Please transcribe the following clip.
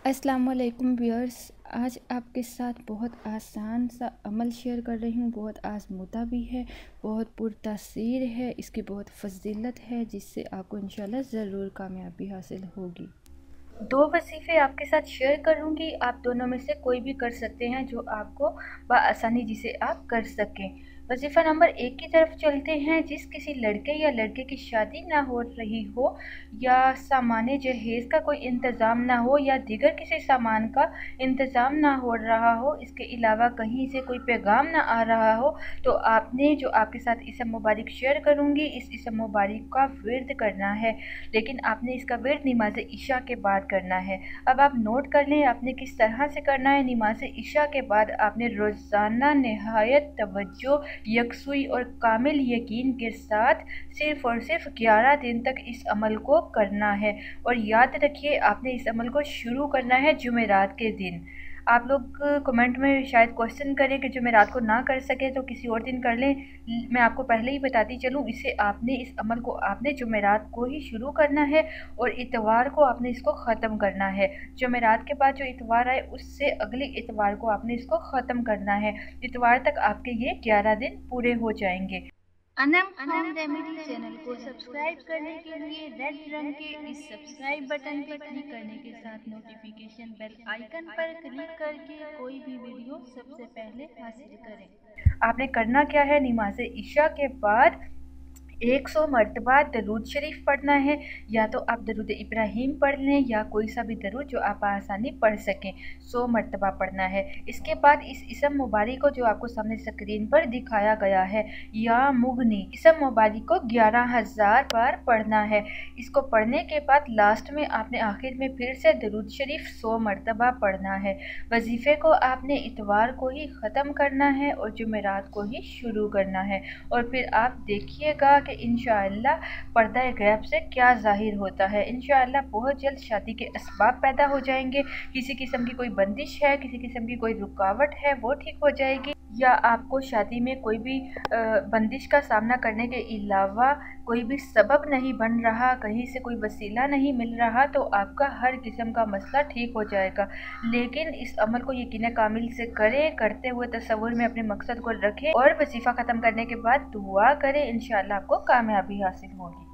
अस्सलाम वालेकुम व्यूअर्स। आज आपके साथ बहुत आसान सा अमल शेयर कर रही हूँ। बहुत आज़मूदा भी है, बहुत पुरतासीर है, इसकी बहुत फजीलत है, जिससे आपको इंशाल्लाह ज़रूर कामयाबी हासिल होगी। दो वजीफ़े आपके साथ शेयर करूँगी, आप दोनों में से कोई भी कर सकते हैं जो आपको बआसानी जिसे आप कर सकें। वजीफ़ा नंबर 1 की तरफ चलते हैं। जिस किसी लड़के या लड़के की शादी ना हो रही हो, या सामाने जहेज़ का कोई इंतज़ाम ना हो, या दीगर किसी सामान का इंतज़ाम ना हो रहा हो, इसके अलावा कहीं से कोई पैगाम ना आ रहा हो, तो आपने जो आपके साथ इसम मुबारक शेयर करूँगी, इस इसम मुबारक का विर्द करना है। लेकिन आपने इसका विर्द नमाज इशा के बाद करना है। अब आप नोट कर लें आपने किस तरह से करना है। नमाज इशा के बाद आपने रोज़ाना नहायत तवज्जो, यकसुई और कामिल यकीन के साथ सिर्फ़ और सिर्फ 11 दिन तक इस अमल को करना है। और याद रखिए, आपने इस अमल को शुरू करना है जुमेरात के दिन। आप लोग कमेंट में शायद क्वेश्चन करें कि जुमेरात को ना कर सके तो किसी और दिन कर लें। मैं आपको पहले ही बताती चलूँ, इसे आपने इस अमल को आपने जुमेरात को ही शुरू करना है और इतवार को आपने इसको ख़त्म करना है। जुमेरात के बाद जो इतवार आए उससे अगले इतवार को आपने इसको ख़त्म करना है। इतवार तक आपके ये 11 दिन पूरे हो जाएंगे। अनम होम रेमेडी चैनल को सब्सक्राइब करने के लिए रेड रंग के इस सब्सक्राइब बटन पर क्लिक करने के साथ नोटिफिकेशन बेल आइकन पर क्लिक करके कोई भी वीडियो सबसे पहले हासिल करें। आपने करना क्या है, नमाज इशा के बाद 100 मरतबा दरूद शरीफ पढ़ना है। या तो आप दरूद इब्राहिम पढ़ लें या कोई सा भी दरूद जो आप आसानी पढ़ सकें, 100 मरतबा पढ़ना है। इसके बाद इस इसम मुबारक को जो आपको सामने स्क्रीन पर दिखाया गया है, या मुगनी, इसम मुबारक को 11,000 बार पढ़ना है। इसको पढ़ने के बाद लास्ट में आपने आखिर में फिर से दरूद शरीफ 100 मरतबा पढ़ना है। वजीफ़े को आपने इतवार को ही ख़त्म करना है और जुमेरात को ही शुरू करना है। और फिर आप देखिएगा कि इंशाअल्लाह पर्दा गैब से क्या ज़ाहिर होता है। इंशाअल्लाह बहुत जल्द शादी के असबाब पैदा हो जाएंगे। किसी किस्म की कोई बंदिश है, किसी किस्म की कोई रुकावट है, वो ठीक हो जाएगी। या आपको शादी में कोई भी बंदिश का सामना करने के अलावा कोई भी सबब नहीं बन रहा, कहीं से कोई वसीला नहीं मिल रहा, तो आपका हर किस्म का मसला ठीक हो जाएगा। लेकिन इस अमल को यकीन कामिल से करें, करते हुए तसव्वुर में अपने मकसद को रखें और वजीफ़ा ख़त्म करने के बाद दुआ करें। इंशाअल्लाह आपको कामयाबी हासिल होगी।